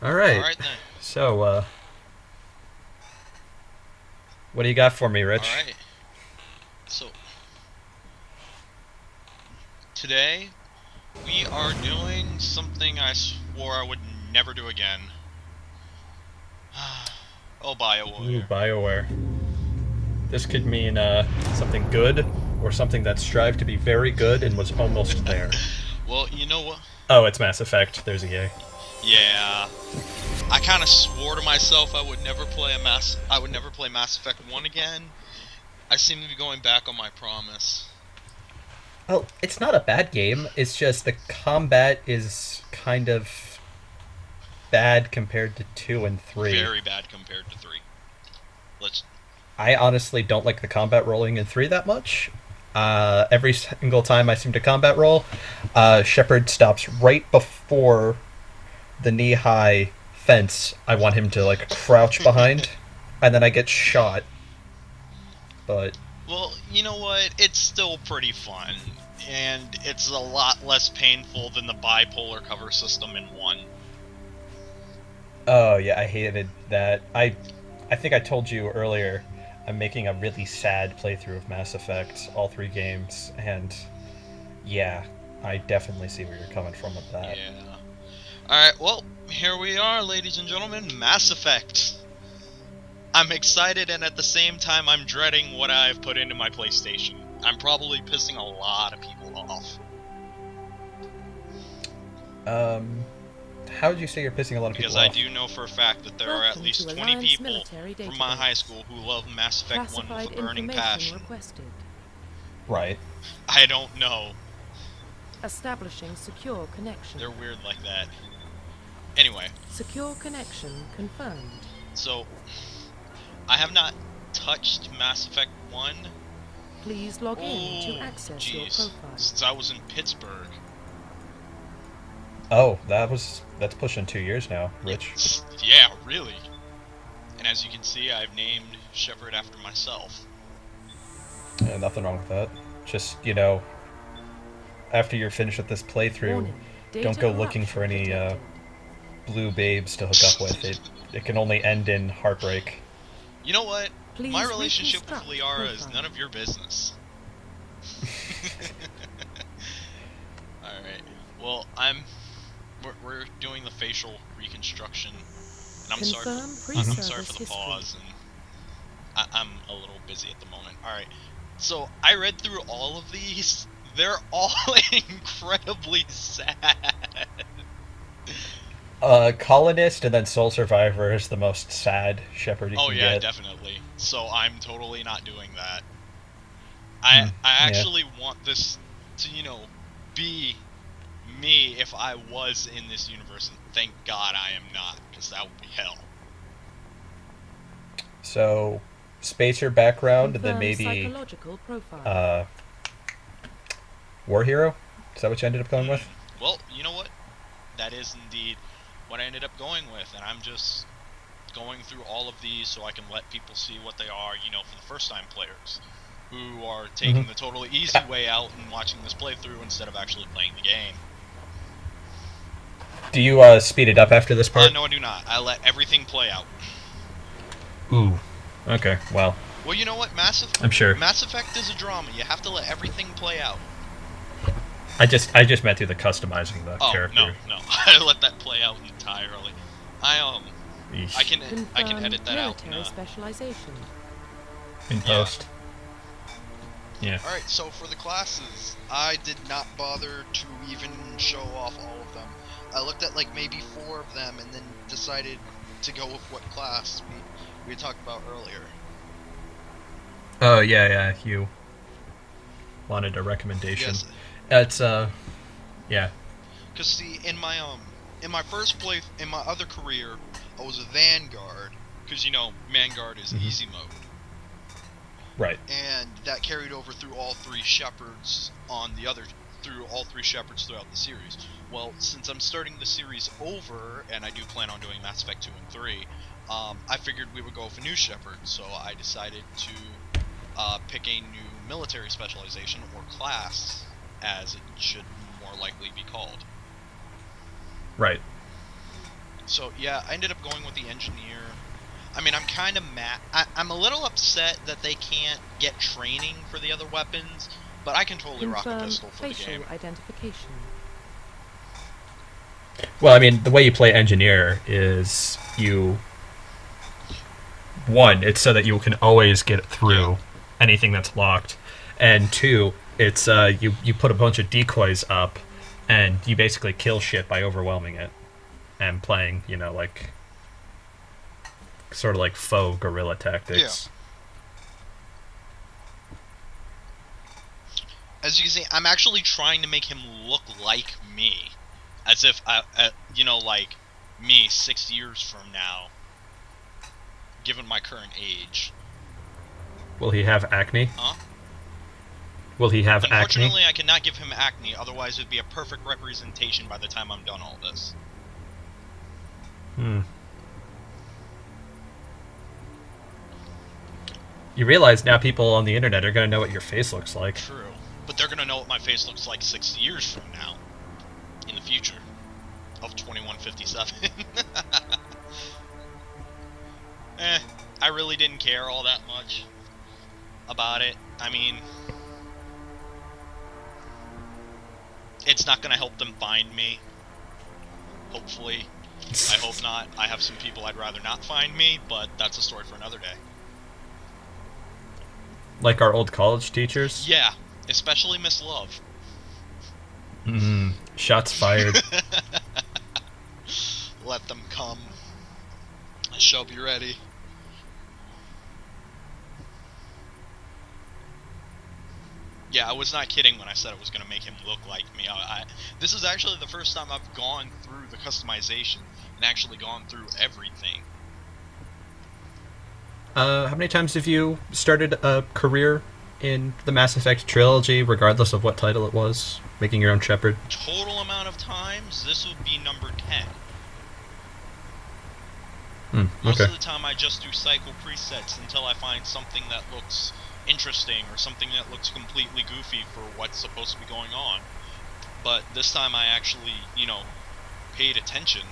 All All right. right then. So, what do you got for me, All Rich? right. So today we are doing something I swore I would never do again. Oh, Ooh, BioWare. BioWare. This could mean something good or something that strived to be very good and was almost there. Well, you know what? Oh, it's Mass Effect. There's a yay. Yeah, I kind of swore to myself I would never play I would never play Mass Effect 1 again. I seem to be going back on my promise. Well, it's not a bad game. It's just the combat is kind of bad compared to 2 and 3. Very bad compared to 3. Let's. I honestly don't like the combat rolling in 3 that much. Every single time I seem to combat roll, Shepard stops right before the knee high fence I want him to like crouch behind, and then I get shot. But Well, you know what? It's still pretty fun, and it's a lot less painful than the bipolar cover system in 1. oh yeah, I hated that. I think I told you earlier. I'm making a really sad playthrough of Mass Effect, all 3 games, and yeah, I definitely see where you're coming from with that. Yeah. Alright, well, here we are, ladies and gentlemen. Mass Effect. I'm excited, and at the same time, I'm dreading what I've put into my PlayStation. I'm probably pissing a lot of people off. Um, how would you say you're pissing a lot of Because people I off? do know for a fact that there are at Welcome least to 20 Alliance people Military from my high Database. school who love Mass Effect 1 with Classified a burning information passion. requested. Right. I don't know. Establishing secure connection. They're weird like that. Anyway, Secure connection confirmed. so I have not touched Mass Effect 1. Please log in to Oh, access your jeez. profile. Since I was in Pittsburgh. Oh, that's pushing 2 years now, Rich. Yeah, really. And as you can see, I've named Shepard after myself. Nothing wrong with that. Just after you're finished with this playthrough, Warning. don't Data go looking for corruption any detected. blue babes to hook up with. It can only end in heartbreak. You know what? My Please relationship with reconstruct Liara is none profile. of your business. Alright. Well, we're doing the facial reconstruction. And Confirm Mhm. I'm sorry pre-service for the history. pause, and I'm a little busy at the moment. Alright. So, I read through all of these. They're all incredibly sad. Colonist and then Soul Survivor is the most sad Shepherd you Oh can yeah, get. definitely. So I'm totally not doing that. Hmm. I Yeah. actually want this to, be me if I was in this universe, and thank God I am not, because that would be hell. So, spacer background and then Confirm maybe psychological profile. uh, War Hero. Is that what you ended up going with? Well, you know what? That is indeed what I ended up going with, and I'm just going through all of these so I can let people see what they are, for the first time players who are Hmm. taking the totally easy way out and watching this playthrough instead of actually playing the game. Do you speed it up after this part? No, I do not. I let everything play out. Ooh. Okay. Well, Well, you know what? I'm sure. Mass Effect is a drama. You have to let everything play out. I just meant through the customizing the Oh, no, character. no. I let that play out entirely. I I Eesh. can I can Confirmed edit that out. military specialization. In Yeah. post. Yeah. All right. So for the classes, I did not bother to even show off all of them. I looked at like maybe 4 of them and then decided to go with what class we talked about earlier. Oh yeah, yeah. You wanted a recommendation. Yes, It's yeah. because see, in my first play, in my other career, I was a Vanguard, because Vanguard is Mhm. easy mode, Right. and that carried over through all 3 shepherds through all 3 shepherds throughout the series. Well, since I'm starting the series over, and I do plan on doing Mass Effect 2 and 3, I figured we would go with a new shepherd, so I decided to pick a new military specialization, or class, as it should more likely be called. Right. So yeah, I ended up going with the engineer. I mean, I'm kind of mad. I'm a little upset that they can't get training for the other weapons, but I can totally rock a Confirm pistol for the facial game. identification. Well, I mean, the way you play engineer is one, it's so that you can always get through anything that's locked, and two, it's you put a bunch of decoys up, and you basically kill shit by overwhelming it, and playing, like sort of like faux guerrilla tactics. As you can see, I'm actually trying to make him look like me, as if like me 6 years from now, given my current age. Will he have acne? Huh? Will he have acne? Unfortunately, I cannot give him acne, otherwise it would be a perfect representation by the time I'm done all this. You realize now people on the internet are going to know what your face looks like. True. But they're going to know what my face looks like 6 years from now. In the future. Of 2157. I really didn't care all that much about it. I mean, it's not going to help them find me. Hopefully. I hope not. I have some people I'd rather not find me, but that's a story for another day. Like our old college teachers? Yeah, especially Miss Love. Shots fired. Let them come. I shall be ready. Yeah, I was not kidding when I said it was going to make him look like me. This is actually the first time I've gone through the customization and actually gone through everything. How many times have you started a career in the Mass Effect trilogy, regardless of what title it was, making your own Shepard? Total amount of times, this would be number 10. Most of the time I just do cycle presets until I find something that looks interesting or something that looks completely goofy for what's supposed to be going on. But this time I actually, paid attention.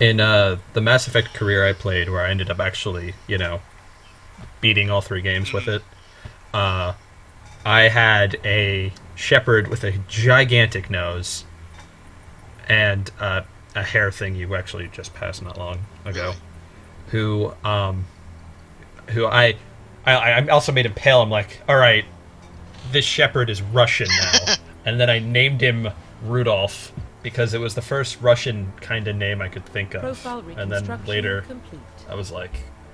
In the Mass Effect career I played, where I ended up actually, beating all 3 games with it, I had a Shepard with a gigantic nose and a hair thing you actually just passed not long ago, who I also made him pale. I'm like, all right, this Shepard is Russian now. And then I named him Rudolph because it was the first Russian kind of name I could think of. Profile And then reconstruction later complete. I was like,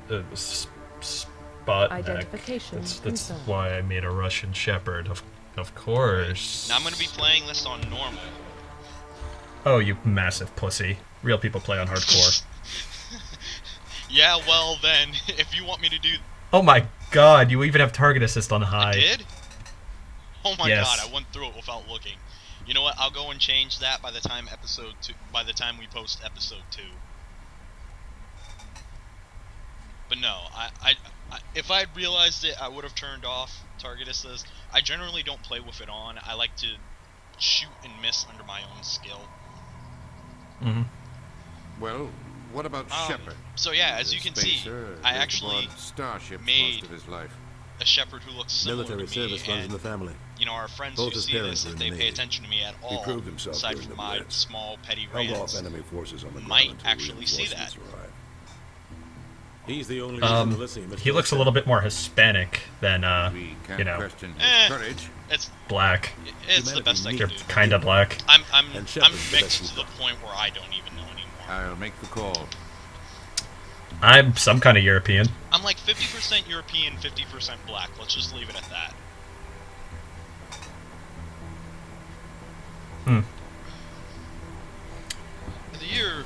Spotnik. Identification That's confirmed. why I made a Russian Shepherd, of course. Now I'm going to be playing this on normal. Oh, you massive pussy. Real people play on hardcore. Yeah, well then, if you want me to do... Oh my god, you even have target assist on high. I did? Oh my Yes. god, I went through it without looking. You know what? I'll go and change that by the time we post episode 2. But no, I if I'd realized it, I would have turned off target assist. I generally don't play with it on. I like to shoot and miss under my own skill. Well, what about Shepard? So yeah, as you can see, I actually made most of his life. a Shepherd who looks similar Military to me, service runs in and the family. our friends Both who his see parents this, were if in they the pay Navy. attention to me at He all, proved himself aside during from the my Blitz. small petty Held off rants, enemy forces on the might ground until actually see reinforcements that. arrived. He's the only reason the Lyceum is He looks a little bit more Hispanic than, We can't you know, question his Eh. courage. it's black. the best I They're can do. kind of black. I'm And Shepard's the mixed best to the point where I don't even know anymore. I'll make the call. I'm some kind of European. I'm like 50% European, 50% black. Let's just leave it at that. In the year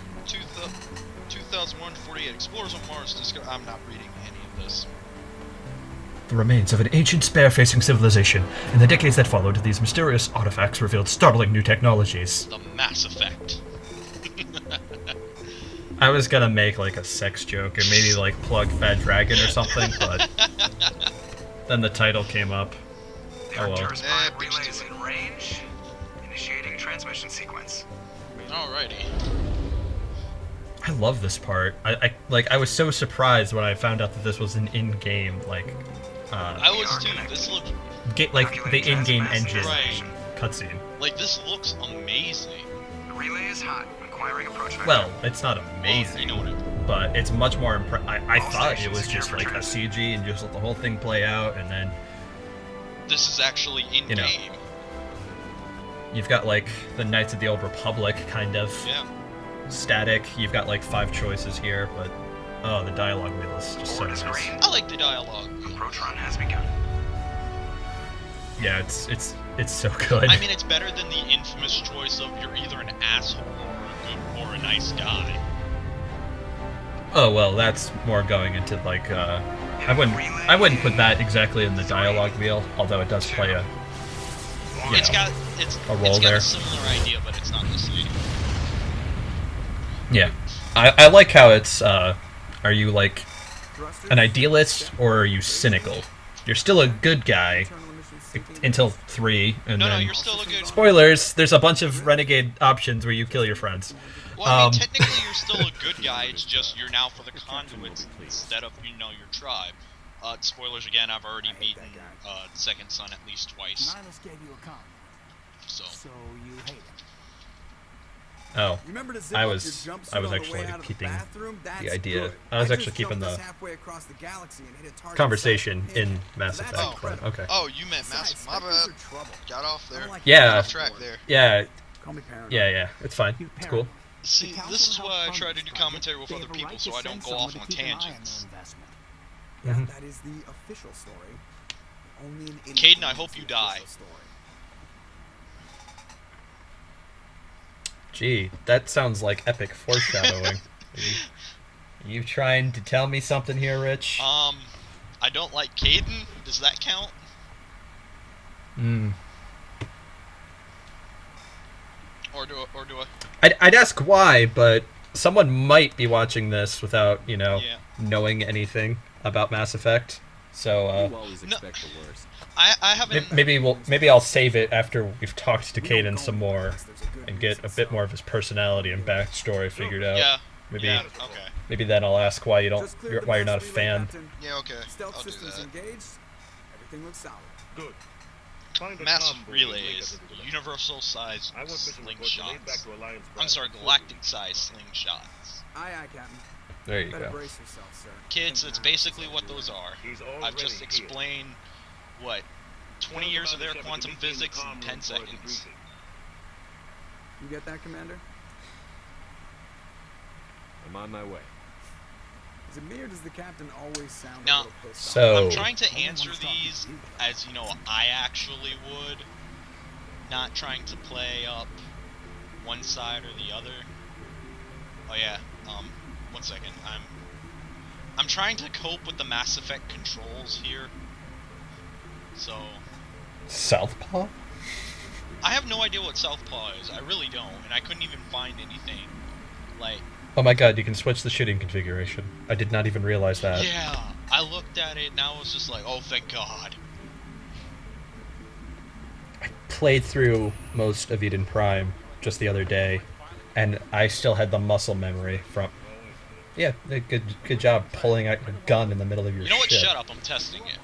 2001-48, explorers on Mars discovered... I'm not reading any of this. The remains of an ancient spear-facing civilization. In the decades that followed, these mysterious artifacts revealed startling new technologies. The Mass Effect. I was gonna make like a sex joke and maybe like plug Fat Dragon or something, but then the title came up. Oh well. Relays in range. Initiating transmission sequence. Alrighty. I love this part. I was so surprised when I found out that this was an in-game I was too. This looks the in-game engine right. cutscene. Like this looks amazing. The relay is hot. Acquiring approach vector. Well, it's not Well, you amazing, know what? but it's much more I All thought it stations was secure just for like a transfer. CG and just let the whole thing play out, and then This is actually in You know. game. you've got like the Knights of the Old Republic kind of Yeah. static. You've got like 5 choices here, but oh, the dialogue wheel is just so Board is nice. green. I like the dialogue. Approach run has begun. Yeah, it's so good. I mean, it's better than the infamous choice of you're either an asshole or a nice guy. Oh well, that's more going into like I wouldn't put that exactly in the dialogue wheel, although it does play a It's know, got a role it's got there. a similar idea, but it's not the same. yeah. I like how it's are you like an idealist or are you cynical? You're still a good guy until 3, and No, then you're still a good. spoilers. There's a bunch of renegade options where you kill your friends. Well, I mean, Um, technically, you're still a good guy. It's just you're now for the conduits instead of your tribe. Spoilers again. I've already beaten Second Son at least twice. Nihilus gave you a con, So so you hate him. Oh, You remember to zip I up was- your jumpsuit I was on the actually way out of the keeping bathroom? That's the idea. good. I was just actually keeping jumped the us halfway across the galaxy and hit a target conversation south of in Pin. Mass That's Effect. incredible. Okay. Oh, you meant Besides, Mass. My specters bad. are trouble. Got off I there. don't like Yeah. Got that off track word. there. Yeah, Call me paranoid. yeah. It's fine. You It's cool. See, The this is council why I helped try to fund do this commentary with project. other They have a people, right so to I don't send go off someone on to keep an eye on tangents. their investment. Yeah, Mhm. that is the official story. Only an Caden, idiot I knows hope the you die. official story. Gee, that sounds like epic foreshadowing. You trying to tell me something here, Rich? I don't like Caden. Does that count? Hmm. Or do I? I'd ask why, but someone might be watching this without, Yeah. knowing anything about Mass Effect. So always No. expect the worst. I haven't. maybe I'll save it after we've talked to We don't Caden go some more unless there's a good and get reason, a bit so- more of his personality and backstory figured out. Yeah. Maybe Yeah. Okay. maybe then I'll ask why you don't Just cleared the why you're not a mass relay, fan. Captain. Yeah. Okay. Stealth I'll do systems that. engaged. Everything looks solid. Good. Find a Mass combo and link us relays, into the- universal size I want mission reports relayed back slingshots. to Alliance I'm sorry, Bravo. galactic size slingshots. Aye, aye, Captain. There you Better go. brace yourself, sir. Kids, Think it's now, basically so what you those will. are. He's I've already just here. explained what 20 years of their quantum physics in 10 seconds. You get that, Commander? I'm on my way. Is it me or does the captain always sound Now- a little pissed off? So- I'm trying to Only answer one's talking these to you. as I actually would, not trying to play up one side or the other. Oh yeah, 1 second. I'm trying to cope with the Mass Effect controls here. So Southpaw? I have no idea what Southpaw is. I really don't, and I couldn't even find anything. Like, Oh my god, you can switch the shooting configuration. I did not even realize that. yeah, I looked at it and I was just like, oh, thank God. Played through most of Eden Prime just the other day, and I still had the muscle memory from. Yeah, good job pulling out your gun in the middle of your You know what? ship. Shut up. I'm testing it.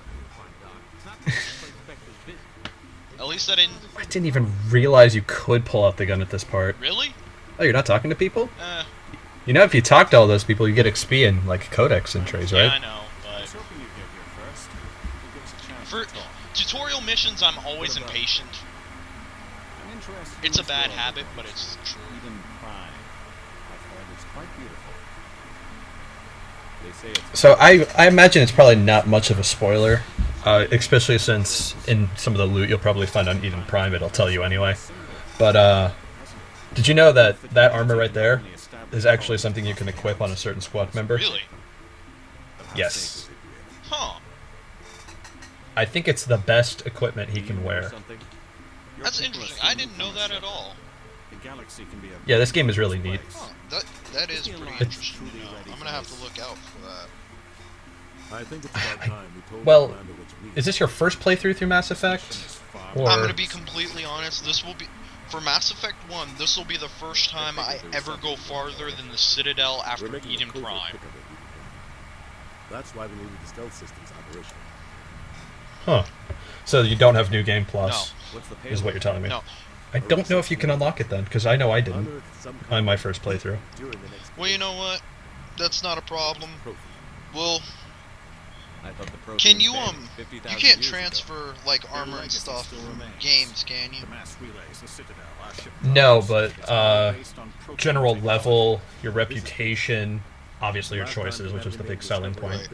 At least I didn't. I didn't even realize you could pull out the gun at this part. Really? Oh, you're not talking to people? Eh. You know, if you talk to all those people, you get XP and like codex entries, Yeah, I right? know, I was but hoping you'd get here first. It'll give us a chance for to talk. tutorial missions, I'm always What about- impatient. I'm interested in It's a this bad world habit, of but yours. it's true. Eden Prime. I've heard it's quite beautiful. They say it's So I imagine it's probably not much of a spoiler, especially since in some of the loot you'll probably find on Eden Prime, it'll tell you anyway. But did you know that that armor right there is actually something you can equip on a certain squad member? Really? Yes. Huh. I think it's the best equipment he can wear. something. That's interesting. I didn't know that at all. The galaxy can be a Yeah, this game is really neat. Huh. That is pretty interesting to know. I'm gonna have to look out for that. I think it's about time we told Well, the commander what's needed. Is this your first playthrough through Mass Effect? Or I'm gonna be completely honest. This will be For Mass Effect 1, this will be the first time I ever go farther than the Citadel We're after making Eden a covert Prime. pick of it. That's why we needed the stealth systems operational. Huh. So you don't have New Game Plus, What's the is what you're telling me. No. I don't know if you can unlock it then, because I know I didn't Unearthed some kind on my of first playthrough. during the next Well, you know what? That's not a problem. Well, I thought the can you, protein you 50,000 can't years ago. transfer, like, armor and stuff from games, can you? The mass relays, the Citadel, our ship No, drives. but It's all based on protein general technology. level, your reputation, obviously your choices, which is the big selling point.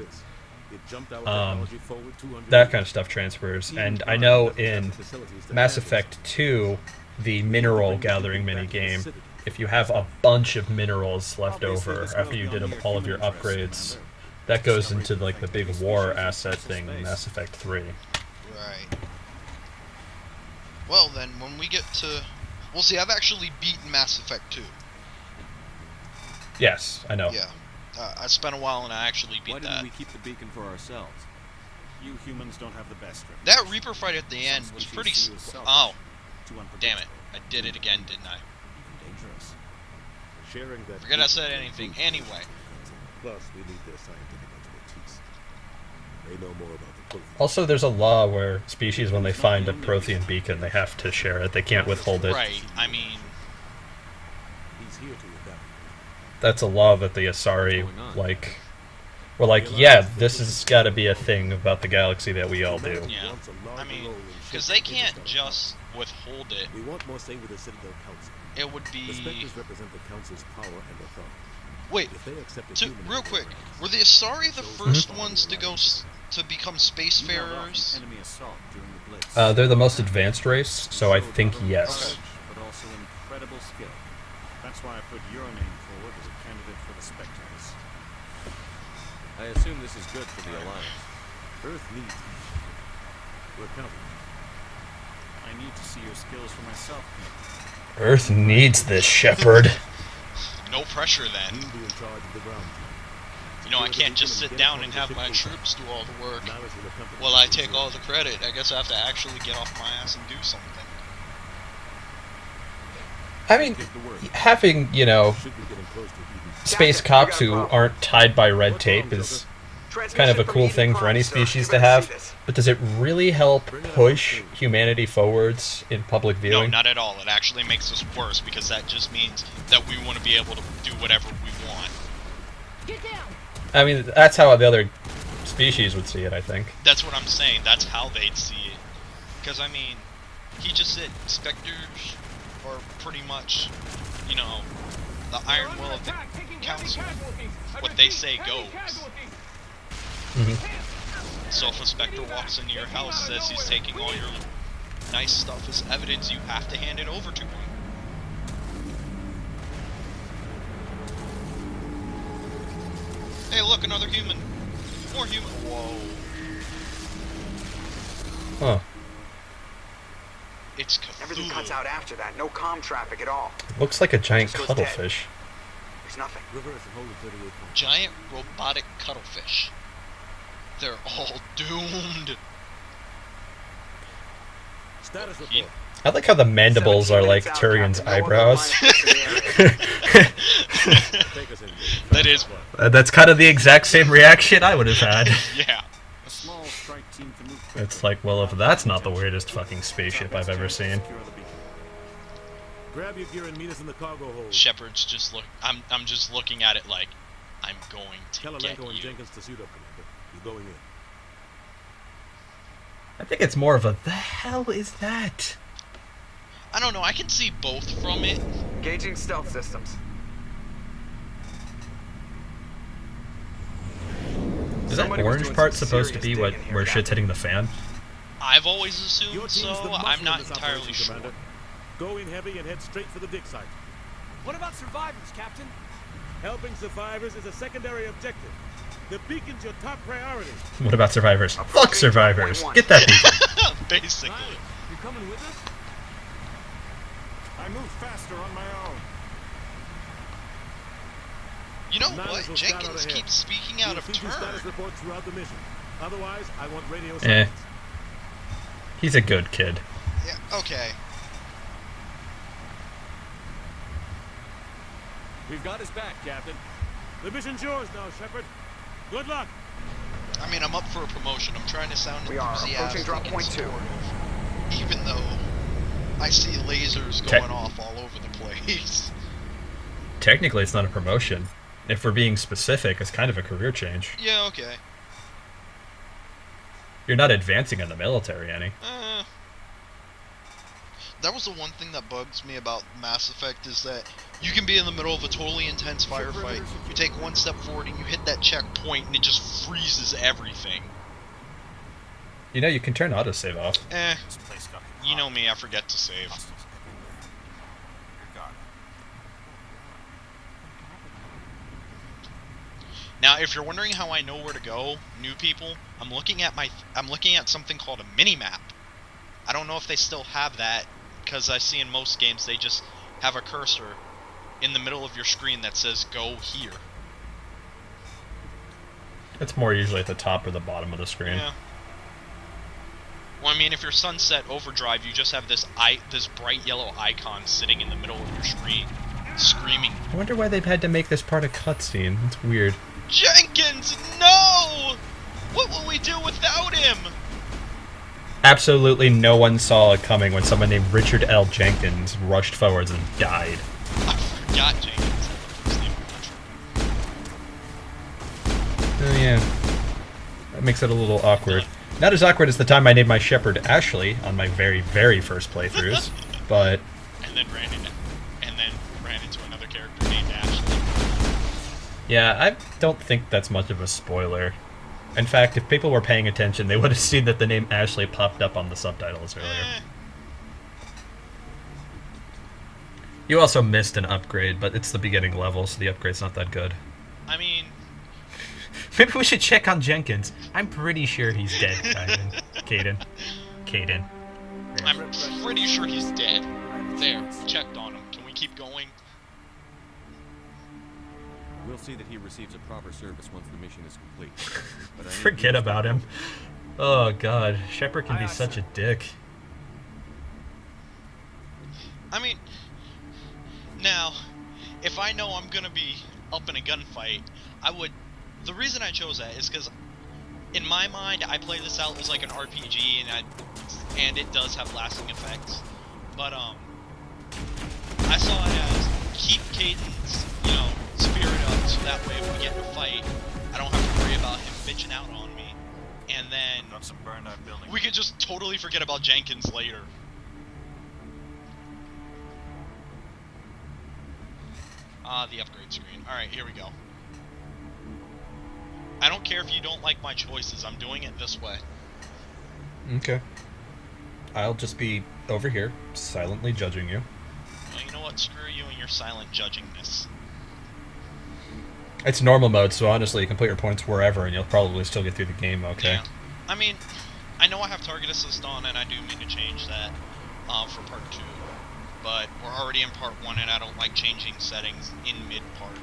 That kind of stuff transfers. And I know in Mass Effect 2, the mineral gathering minigame, if you have a bunch of minerals left over after you did all of your upgrades, that goes into like the big war asset thing in Mass Effect 3. Right. Well, then, when we get to... Well, see, I've actually beaten Mass Effect 2. Yes, I know. Yeah. I spent a while and I actually beat Why didn't that. we keep the beacon for ourselves? You humans don't have the best reputation. That Reaper fight at the end Some was species pretty... see you as selfish, Oh, too damn it. unpredictable, I did it again, didn't I? even dangerous. Sharing that Forget I said anything. Anyway. Plus, we need their scientific expertise. They know more about the protein. Also, there's a law where species, when they find a Prothean beacon, they have to share it. They can't withhold it. Right, I mean... He's here to evaluate. That's a law that the Asari, like... We're like, yeah, this has got to be a thing about the galaxy that we all do. Yeah. I mean, because they can't just withhold it. We want more say with the Citadel Council. It would The be... Spectres represent the Council's power and authority. Wait, If they accept a to, human real as quick, their were the Asari the Mhm. first ones to go to become You held off an spacefarers? enemy assault during the Blitz. They're the most advanced race, so I think yes. But also incredible skill. That's why I put your name forward as a candidate for the Spectres. I assume this is good for the Alliance. Earth needs you. We're counting. I need to see your skills for myself, Commander. Earth needs this, Shepard. No pressure then. You'll be in charge of the ground team. You know, I can't just sit down and have my troops do all the work. Well, I take all the credit. I guess I have to actually get off my ass and do something. I mean, having, you know, Should be getting close to Eden. space cops who aren't tied by red tape is kind of a cool thing for any species to have, but does it really help push humanity forwards in public No, viewing? not at all. It actually makes us worse because that just means that we want to be able to do whatever we want. I mean, that's how the other species would see it, I think. That's what I'm saying. That's how they'd see it. Because, I mean, he just said Spectres are pretty much, you know, the iron will of the council. What they say goes. So if a Spectre walks into your house, says he's taking all your nice stuff as evidence, you have to hand it over to him. Hey, look, another human. More human. Whoa. Huh. It's Everything cuts Cthulhu. out after that. No comm traffic at all. Looks like a giant Just goes dead. cuttlefish. There's nothing. Reverse and hold at 38 points. Giant robotic cuttlefish. They're all doomed. Status He- report. I like how the mandibles are like 17 minutes Tyrion's out, Captain. No other eyebrows. alliance in the area. Take us in. That is, That's kind of the exact same reaction I would have had. yeah. A small strike team can move quickly. It's like, well, if that's not the weirdest fucking spaceship I've ever seen. Secure the beacon. Grab your gear and meet us in the cargo hold. Shepard's just look. I'm just looking at it like, I'm going to Tell get Alenko and you. Jenkins to suit up, Commander. You're going in. I think it's more of a, the hell is that? I don't know. I can see both from it. Gauging stealth systems. Is that Somebody was orange doing part some supposed to serious be what digging here, where shit's Captain. hitting the fan? I've always Your assumed team's so. the muscle I'm of not this entirely operation, sure. Commander. Go in heavy and head straight for the dig site. What about survivors, Captain? Helping survivors is a secondary objective. The beacon's your top priority. What about survivors? Fuck survivors! Get that beacon! Basically. You coming with us? I move faster on my own. You know Niners what? will start out Jenkins ahead. keeps speaking out You'll of feed you status turn. reports throughout the mission. Otherwise, I want radio Eh. silence. He's a good kid. Yeah. Okay. We've got his back, Captain. The mission's yours now, Shepard. Good luck. I mean, I'm up for a promotion. I'm trying to sound We are approaching enthusiastic drop and point 2. supportive, even though I see lasers going off all over the place. Technically, it's not a promotion. If we're being specific, it's kind of a career change. Yeah, okay. You're not advancing in the military any. That was the one thing that bugs me about Mass Effect is that you can be in the middle of a totally intense firefight, you take one step forward and you hit that checkpoint and it just freezes everything. You know, you can turn autosave off. This place got You know me, I forget to save. hostiles everywhere. You're gone. Now, if you're wondering how I know where to go, new people, I'm looking at something called a mini-map. I don't know if they still have that, because I see in most games they just have a cursor in the middle of your screen that says go here. It's more usually at the top or the bottom of the screen. Yeah. Well, I mean, if you're Sunset Overdrive, you just have this bright yellow icon sitting in the middle of your screen, screaming, I wonder why they've had to make this part a cutscene. It's weird. Jenkins, no! What will we do without him? Absolutely no one saw it coming when someone named Richard L. Jenkins rushed forwards and died. I forgot Jenkins. His name was Oh yeah. That makes it a little awkward. Not as awkward as the time I named my shepherd Ashley on my very, very first playthroughs, but... and then ran into another character named Ashley. Yeah, I don't think that's much of a spoiler. In fact, if people were paying attention, they would have seen that the name Ashley popped up on the subtitles earlier. You also missed an upgrade, but it's the beginning level, so the upgrade's not that good. I mean... Maybe we should check on Jenkins. I'm pretty sure he's dead, Caden. I'm pretty sure he's dead. There, checked on him. Can we keep going? We'll see that he receives a proper service once the mission is complete. But I need Forget you to about stop him. Oh god, Shepard can be such a dick. I mean... Now, if I know I'm gonna be up in a gunfight, I would... The reason I chose that is because, in my mind, I play this out as like an RPG, and it does have lasting effects. But I saw it as keep Caden's, spirit up, so that way if we get in a fight, I don't have to worry about him bitching out on me, and then Got some burned out buildings. we could just totally forget about Jenkins later. The upgrade screen. Alright, here we go. I don't care if you don't like my choices, I'm doing it this way. Okay. I'll just be over here, silently judging you. Well, you know what? Screw you and your silent judgingness. It's normal mode, so honestly, you can put your points wherever, and you'll probably still get through the game okay. Yeah. I mean, I know I have target assist on, and I do mean to change that for part 2. But we're already in part 1, and I don't like changing settings in mid-part.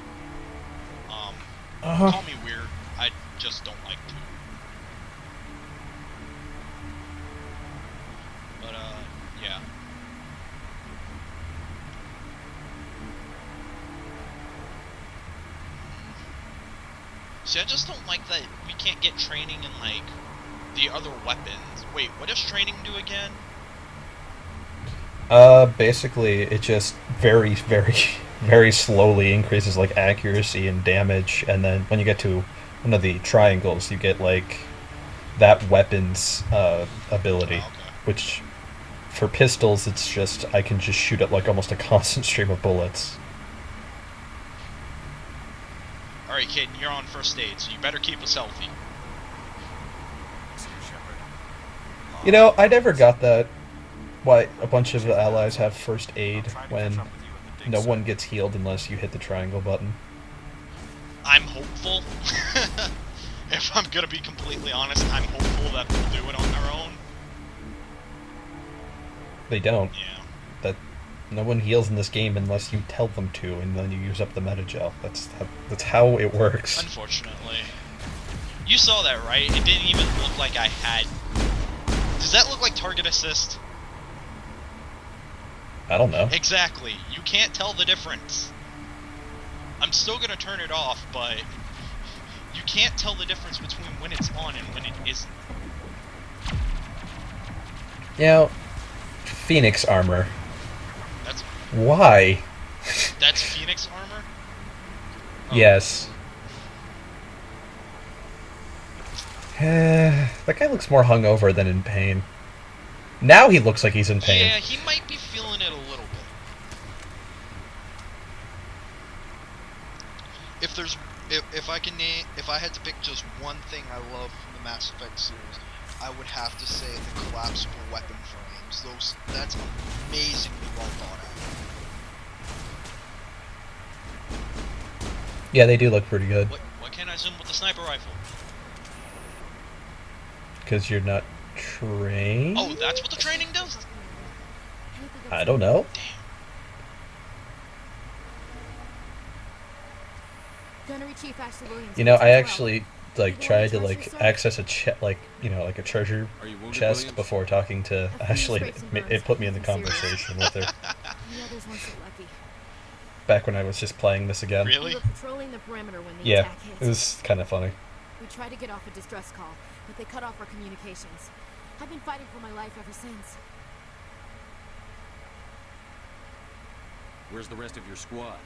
Call me weird, I just don't like to. But, yeah. See, I just don't like that we can't get training in, like, the other weapons. Wait, what does training do again? Basically, it just very, very, very slowly increases, like, accuracy and damage, and then when you get to one of the triangles, you get, like, that weapon's, ability, Oh, okay. which, for pistols, it's just, I can just shoot at, like, almost a constant stream of bullets. Alright, kid, you're on first aid, so you better keep us healthy. Listen, Shepard. You know, I never got that, why a bunch of the allies have first aid I'll try to when catch up with you at the dig no site. one gets healed unless you hit the triangle button. I'm hopeful. If I'm gonna be completely honest, I'm hopeful that they'll do it on their own. They don't. Yeah. No one heals in this game unless you tell them to, and then you use up the metagel. That's how it works. Unfortunately. You saw that, right? It didn't even look like I had... Does that look like target assist? I don't know. Exactly. You can't tell the difference. I'm still gonna turn it off, but you can't tell the difference between when it's on and when it isn't. You know, Phoenix armor. That's Why? that's Phoenix armor? Oh. Yes. That guy looks more hungover than in pain. Now he looks like he's in pain. Yeah, he might be feeling it a little bit. If I had to pick just one thing I love from the Mass Effect series, I would have to say the collapsible weapon frames. That's amazingly well thought out. Yeah, they do look pretty good. Why can't I zoom with the sniper rifle? Because you're not trained? Oh, that's what the training does? I don't know. Gunnery Chief Ashley Williams. You know, I actually tried to access a a treasure Are you wounded, chest Williams? before talking to Ashley. It put me in the conversation with her The others weren't so lucky. back when I was just playing this again. We Really? were patrolling the perimeter when the Yeah, attack hit. it was kind of funny. We tried to get off a distress call, but they cut off our communications. I've been fighting for my life ever since. Where's the rest of your squad?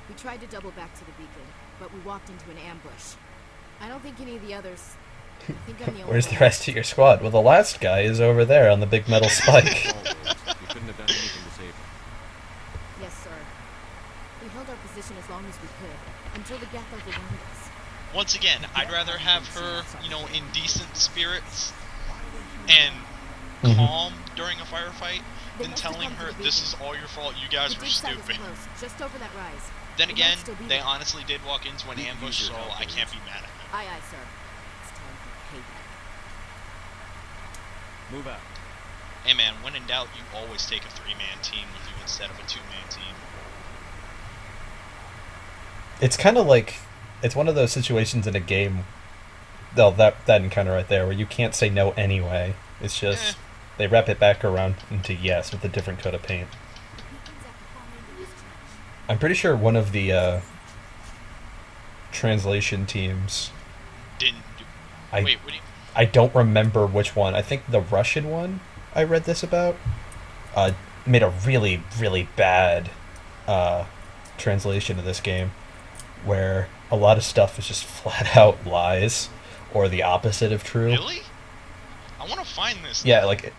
We tried to double back to the beacon, but we walked into an ambush. I don't think any of the others... I think I'm the only Where's the one. rest of your squad? Well, the last guy is over there on the big metal spike. All Williams. You couldn't have done anything to save him. Yes, sir. We held our position as long as we could, until the Geth overwhelmed us. Once again, I'd rather have her, in decent spirits and calm during a firefight They than must have telling come to her the this beacon. is all your fault, you guys The were dig site is stupid. close, just over that rise. Then It again, might still be they there. honestly did walk into an ambush, so I can't be mad at them. Aye, aye, sir. It's time for payback. Move out. Hey man, when in doubt, you always take a 3-man team with you instead of a 2-man team. It's kind of like, it's one of those situations in a game, that encounter right there, where you can't say no anyway. It's just, they wrap it back around into yes with a different coat of paint. I'm pretty sure one of the translation teams, Didn't do... I- Wait, what do you... I don't remember which one, I think the Russian one I read this about, made a really, really bad translation of this game, where a lot of stuff is just flat out lies, or the opposite of true. Really? I want to find this. Yeah, like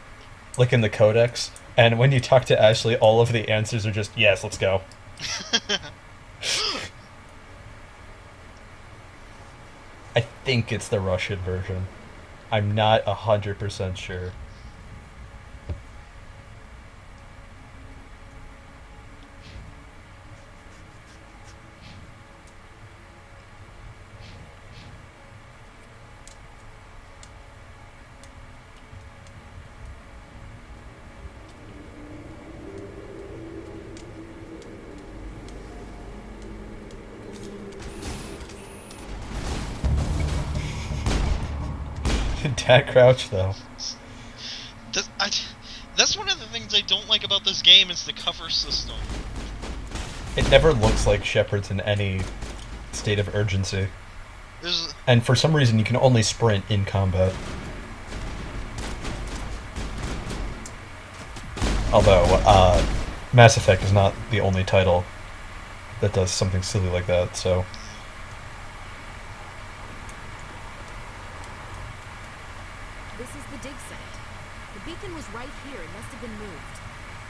in the codex, and when you talk to Ashley, all of the answers are just, yes, let's go. I think it's the Russian version. I'm not 100% sure. Dad Crouch, though. That's one of the things I don't like about this game is the cover system. It never looks like Shepard's in any state of urgency. There's... And for some reason, you can only sprint in combat. Although, Mass Effect is not the only title that does something silly like that, so... This is the dig site. The beacon was right here. It must have been moved.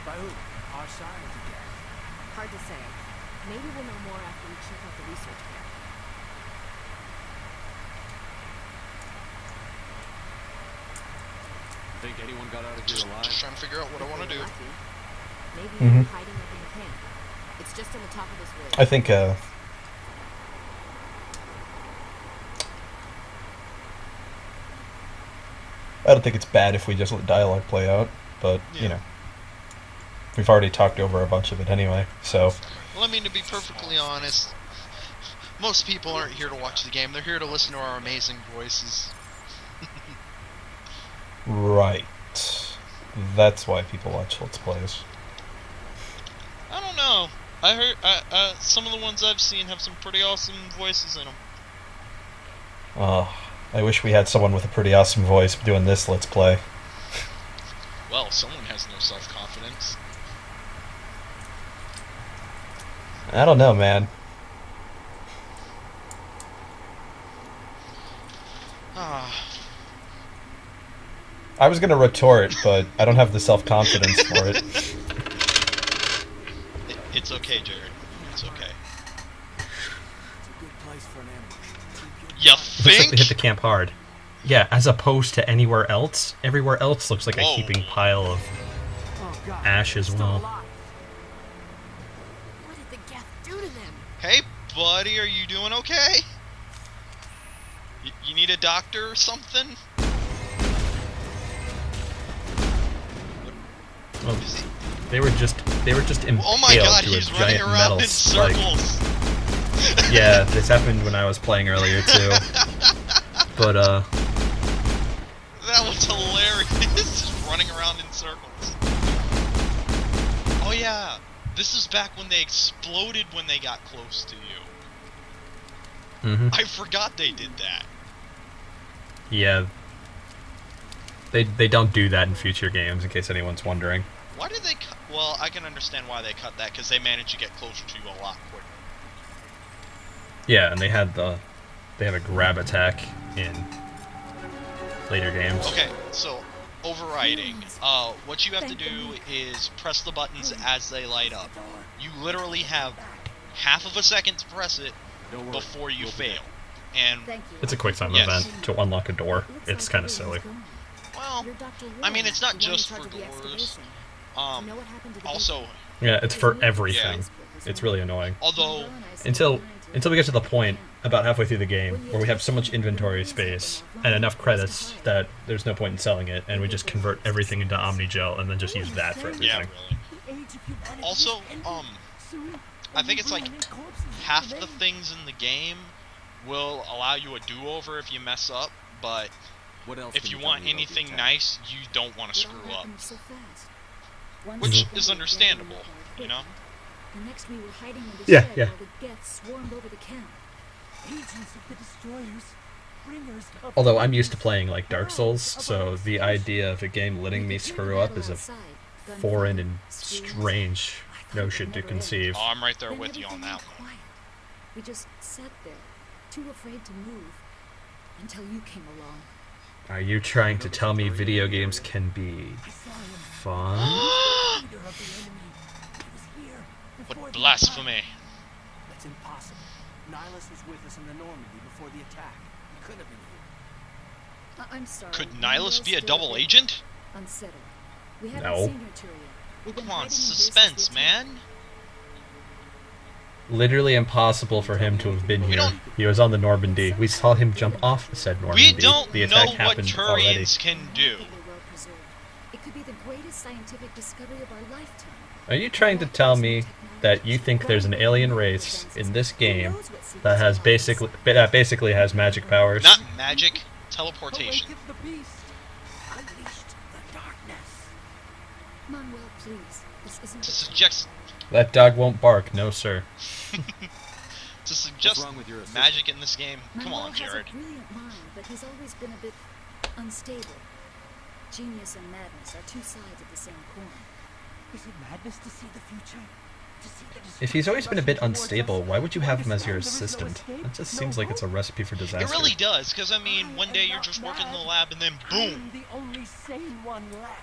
By who? Our side or the Geth? Hard to say. Maybe we'll know more after we check out the research camp. Think anyone got out of here Just alive? trying to figure out what I want to do. Maybe Mhm. they're hiding up in the camp. It's just on the top of this ridge. I think, I don't think it's bad if we just let dialogue play out, but, you Yeah. know. We've already talked over a bunch of it anyway, so... Well, I mean, to be perfectly honest, most people aren't here to watch the game. They're here to listen to our amazing voices. Right. That's why people watch Let's Plays. I don't know. I heard some of the ones I've seen have some pretty awesome voices in them. Oh, I wish we had someone with a pretty awesome voice doing this Let's Play. Well, someone has no self-confidence. I don't know, man. Ah, I was gonna retort, but I don't have the self-confidence for it. it's okay, Jared. It's okay. It's a good place for an ambush. You Looks like think? they hit the camp hard. Yeah, as opposed to anywhere else. Everywhere else looks like a Whoa. heaping pile of Oh god. ash as they're still well. alive. What did the Geth do to them? Hey, buddy, are you doing okay? You need a doctor or something? Well, they were just impaled Oh my god, to a he's running giant around metal in spike. circles. Yeah, this happened when I was playing earlier too. But That was hilarious. Just running around in circles. Oh yeah, this is back when they exploded when they got close to you. I forgot they did that. yeah, they don't do that in future games. In case anyone's wondering. Why did they cut? Well, I can understand why they cut that, because they managed to get closer to you a lot quicker. Yeah, and they have a grab attack in later games. Okay, so overriding. What you have to do is press the buttons as they light up. You literally have half of a second to press it Don't worry, before you we'll be fail. And Thank you. It's a quick time Yes. event to unlock a door. It's kind of silly. well, You're Dr. I mean, Williams, it's not the one in just charge for of the doors. excavation. You know what happened to the Also, Yeah, it's for everything. Yeah. It's really annoying. although Until we get to the point about halfway through the game where we have so much inventory space and enough credits that there's no point in selling it, and we just convert everything into Omnigel and then just use that for yeah, everything. really. Also, I think it's like half the things in the game will allow you a do-over if you mess up, but What else if can you tell want me about the anything attack? nice, you don't want to It all screw up. happened so fast. Once Which the is Geth understandable, gathered up our you know? equipment, The next we were hiding in the Yeah, shed yeah. while the Geth swarmed over the camp. Agents of the destroyers. Bringers of Although I'm used to playing like Dark Souls, so the idea of a game letting me screw up is a foreign and strange notion to conceive. Oh, I'm right there Then with you on everything that went one. quiet. We just sat there, too afraid to move, until you came along. Are you trying to tell me video games can be fun? leader of the enemy. He was here before What the blasphemy. attack. That's impossible. Nihilus was with us in the Normandy before the attack. He couldn't have been here. I'm sorry. Could we Nihilus will be a still double be agent? Unsettled. We haven't No. seen her, Tyria. We've been Come on, hiding in here since the suspense, attack. man. Literally impossible for him to have been We here. don't- He was on the Normandy. We saw him jump off said Normandy. We don't the know attack what happened already. Turians can do. They were well preserved. It could be the greatest scientific discovery of our lifetime. Are you trying to tell me that you think there's an alien race in this game that has basically has magic powers? Not magic, teleportation. Awaken the beast. Unleashed the darkness. Manuel, please. This isn't To the suggest That dog won't bark, no sir. to suggest What's wrong with your assistant? magic in this game. Come Manuel on, Jared. has a brilliant mind, but he's always been a bit unstable. Genius and madness are two sides of the same coin. Is it madness to see the future? To see the If he's always been a bit destruction towards unstable, us? why would you have him as your Understand there is no assistant? escape, That just no seems like it's a hope. recipe for disaster. It really does, because I mean, one day you're just working in the lab and then boom! I'm the only sane one left.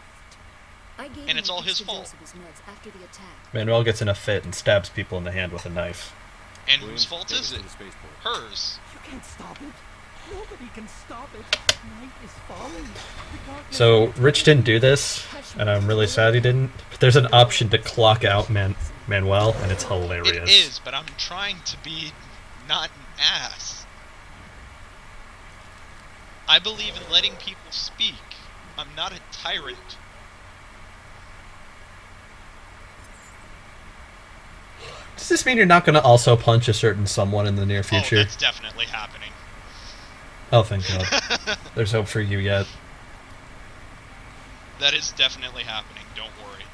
I gave And it's him all an his extra fault. dose of his meds after the attack. Manuel gets in a fit and stabs people in the hand with a knife. And Williams, whose fault take is us to it? the spaceport. Hers. You can't stop it. Nobody can stop it. Night is falling. The darkness So, Rich didn't do this, and I'm really sad he didn't. But there's an option to clock out Manuel, and it's hilarious. It is, but I'm trying to be not an ass. I believe in letting people speak. I'm not a tyrant. Does this mean you're not going to also punch a certain someone in the near Oh, future? that's definitely happening. Oh, thank God. There's hope for you yet. That is definitely happening, don't worry.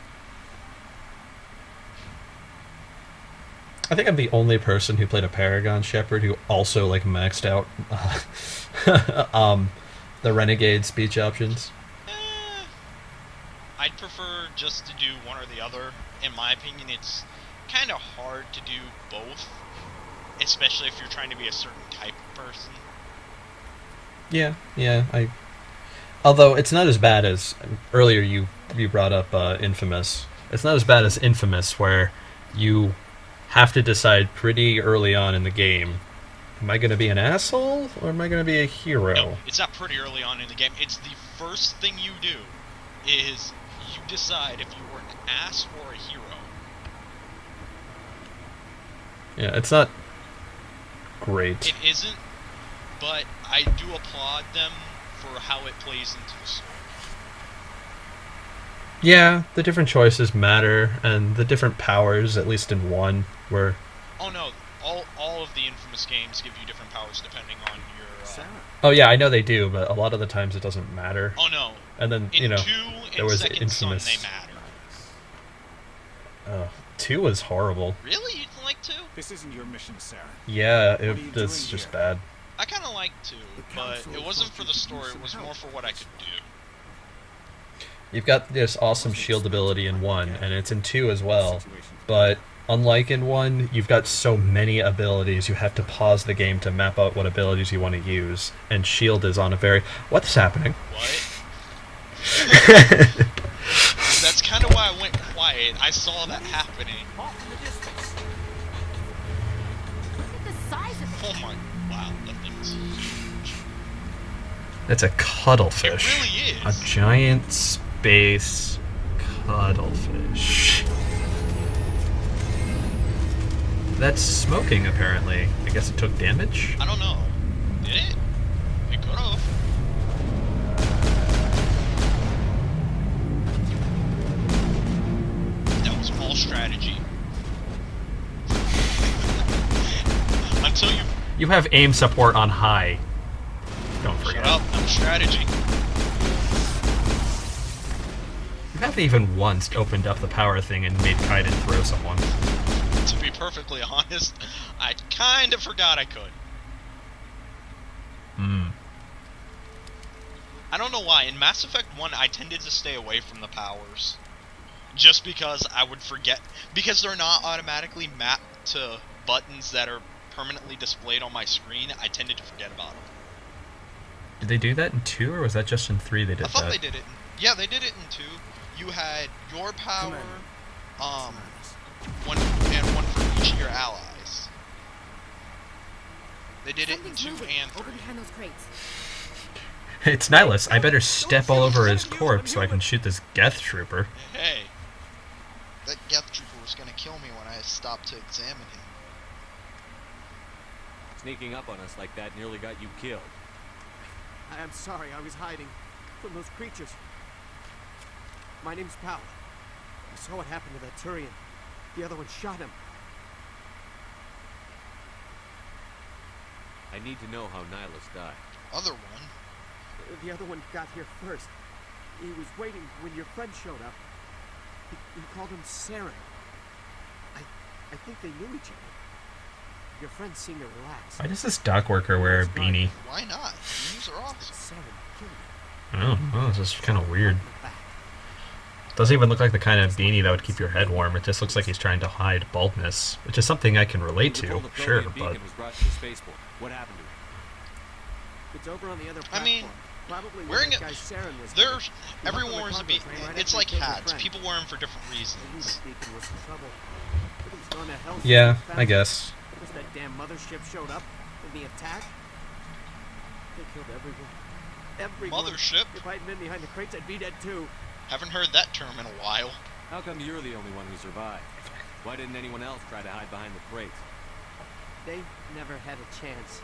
I think I'm the only person who played a Paragon Shepherd who also like maxed out the Renegade speech options. I'd prefer just to do one or the other. In my opinion, it's kind of hard to do both, especially if you're trying to be a certain type of person. Yeah, although it's not as bad as earlier you brought up Infamous. It's not as bad as Infamous, where you have to decide pretty early on in the game, am I going to be an asshole or am I going to be a hero? No, it's not pretty early on in the game. It's the first thing you do is you decide if you were an ass or a hero. Yeah, it's not great. It isn't, but I do applaud them for how it plays into the story. Yeah, the different choices matter, and the different powers, at least in one, were... Oh no, all of the Infamous games give you different powers depending on your... Oh yeah, I know they do, but a lot of the times it doesn't matter. Oh no. And then, in you know, 2 there and was Second Infamous... Son, they matter. Oh, 2 was horrible. Really? You didn't like 2? This isn't your mission, Sarah. Yeah, What are you it's doing just here? bad. I kind of liked 2, but it wasn't for the story, it was more for what I could do. You've got this awesome shield ability in 1, and it's in 2 as well, but unlike in 1, you've got so many abilities, you have to pause the game to map out what abilities you want to use, and shield is on a very... What's happening? What? That's kind of why I went quiet. I saw that happening. Off in the distance. Look at the size of it. Oh my... Wow, that thing's huge. It's a cuttlefish. It really A is. giant space cuttlefish. That's smoking, apparently. I guess it took damage? I don't know. Did it? It could have. That was all strategy. Until you... You have aim support on high. Don't forget. Shut up, that was strategy. You haven't even once opened up the power thing and made Kaiden throw someone. To be perfectly honest, I kind of forgot I could. I don't know why. In Mass Effect 1, I tended to stay away from the powers. Just because I would forget. Because they're not automatically mapped to buttons that are permanently displayed on my screen, I tended to forget about them. Did they do that in 2, or was that just in 3 they did I thought that? they did it yeah, they did it in 2. You had your power, one for each of your allies. They did it in Something's 2 moving and 3. over behind those crates. It's Nihilus. I better step all over his corpse so I can shoot this Geth Trooper. Hey, that Geth Trooper was gonna kill me when I stopped to examine him. Sneaking up on us like that nearly got you killed. I'm sorry, I was hiding from those creatures. My name's Powell. I saw what happened to that Turian. The other one shot him. I need to know how Nihilus died. Other one? The other one got here first. He was waiting when your friend showed up. He called him Saren. I think they knew each other. Your friend seemed to relax. Why does this dock worker wear a beanie? Why not? Beanies are awesome. Saren killed him. I don't know, this is kind of weird. Doesn't even look like the kind of beanie that would keep your head warm. It just looks like he's trying to hide baldness, which is something I can relate to, sure, but... Was brought to the spaceport. What happened to it? It's over on the other platform. I mean, probably wearing where it, that guy Saren was. there's He everyone hopped on wears a the beanie. cargo train right It's after like he killed your hats. friend. People wear them for different He was reasons. speaking was some trouble. Everything's gone to hell. Yeah, so I fast. guess. Because that damn mothership showed up in the attack. They killed everyone. Everyone. Mothership? If I'd been behind the crates, I'd be dead too. Haven't heard that term in a while. How come you're the only one who survived? Why didn't anyone else try to hide behind the crates? They never had a chance.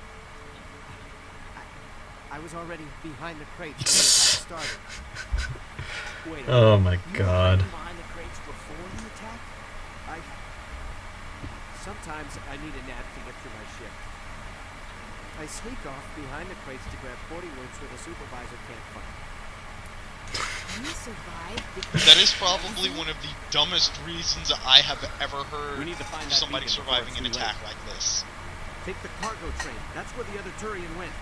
I was already behind the crates when the attack started. Wait a minute. Oh my You were god. hiding behind the crates before the attack? Sometimes I need a nap to get through my shift. I sneak off behind the crates to grab 40 wounds where the supervisor can't find. Can you survive? Because That is probably one of the dumbest reasons I have ever heard We need to find for that somebody beacon before surviving it's an too attack late. like this. Take the cargo train. That's where the other Turian went.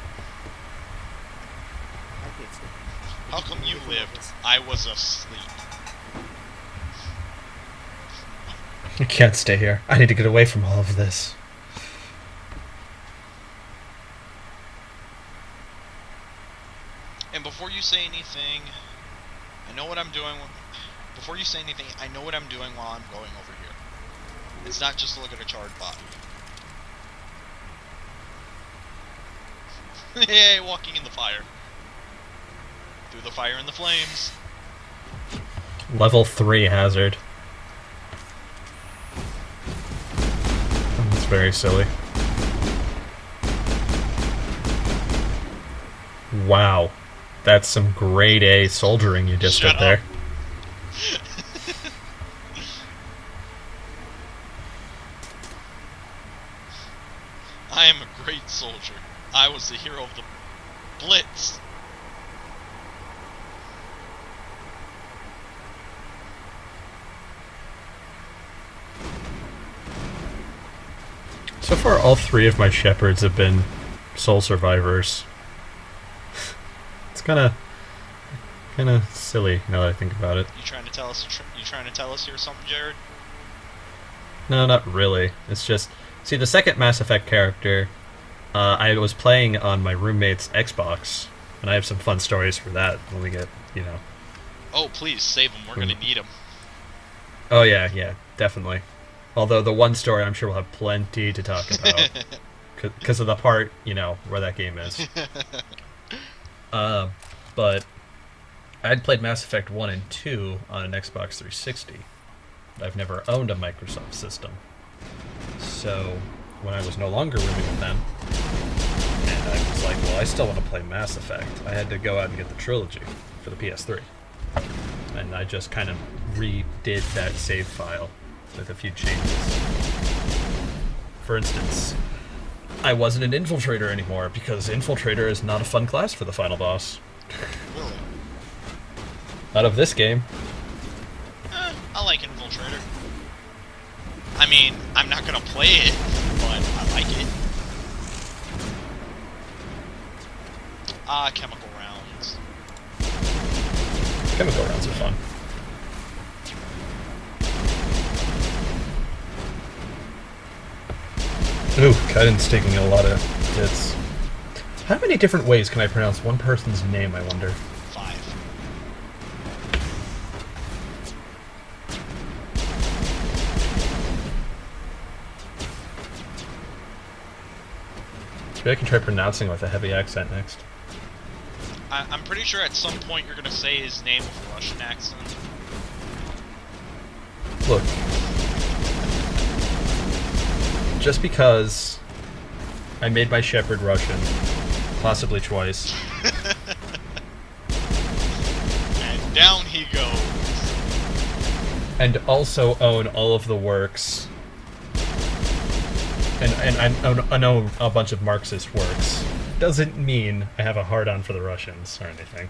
I can't stay. How come you lived? I was asleep. I can't stay here. I need to get away from all of this. And before you say anything, I know what I'm doing. Before you say anything, I know what I'm doing while I'm going over here. It's not just to look at a charred body. Yay, walking in the fire. Through the fire and the flames. Level 3 hazard. That's very silly. Wow. That's some grade A soldiering you just Shut did there. up. I am a great soldier. I was the hero of the Blitz. So far, all 3 of my shepherds have been sole survivors. It's kind of silly now that I think about it. You trying to tell us? You trying to tell us here something, Jared? No, not really. It's just, see, the second Mass Effect character, I was playing on my roommate's Xbox, and I have some fun stories for that when we get, you know. Oh, please save them. We're gonna need them. Oh yeah, definitely. Although the one story I'm sure we'll have plenty to talk about, because of the part, you know, where that game is. But I'd played Mass Effect 1 and 2 on an Xbox 360. I've never owned a Microsoft system. So, when I was no longer living with them, and I was like, well, I still want to play Mass Effect, I had to go out and get the trilogy for the PS3. And I just kind of redid that save file with a few changes. For instance, I wasn't an Infiltrator anymore, because Infiltrator is not a fun class for the final boss. Really? Out of this game. I like Infiltrator. I mean, I'm not gonna play it, but I like it. Chemical rounds. Chemical rounds are fun. Ooh, Kaiden's taking a lot of hits. How many different ways can I pronounce one person's name, I wonder? 5. Maybe I can try pronouncing with a heavy accent next. I'm pretty sure at some point you're gonna say his name with a Russian accent. Look. Just because I made my shepherd Russian, possibly twice. And down he goes. And also own all of the works. And I know a bunch of Marxist works. Doesn't mean I have a hard-on for the Russians or anything.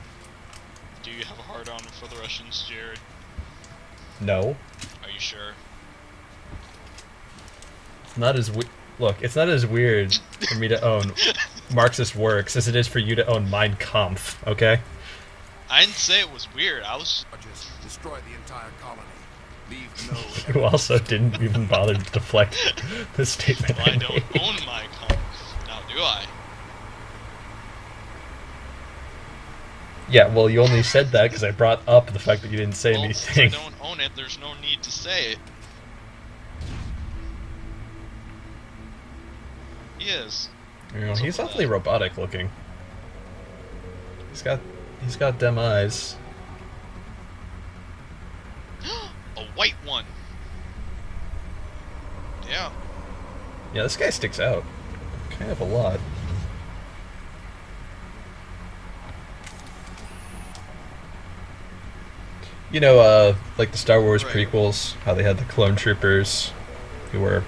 Do you have a hard on for the Russians, Jared? No. Are you sure? It's not as look, it's not as weird for me to own Marxist works as it is for you to own Mein Kampf, okay? I didn't say it was weird. I was. Just destroy the entire colony. Leave no. Who also didn't even bother to deflect the statement. Well, I don't own my comp. Now, do I? Yeah, well, you only said that because I brought up the fact that you didn't say Well, anything. since I don't own it, there's no need to say it. He is. You know, he's awfully robotic looking. He's got them eyes. A white one. Yeah. Yeah, this guy sticks out. Kind of a lot. You know, like the Star Wars prequels, how they had the clone troopers who were,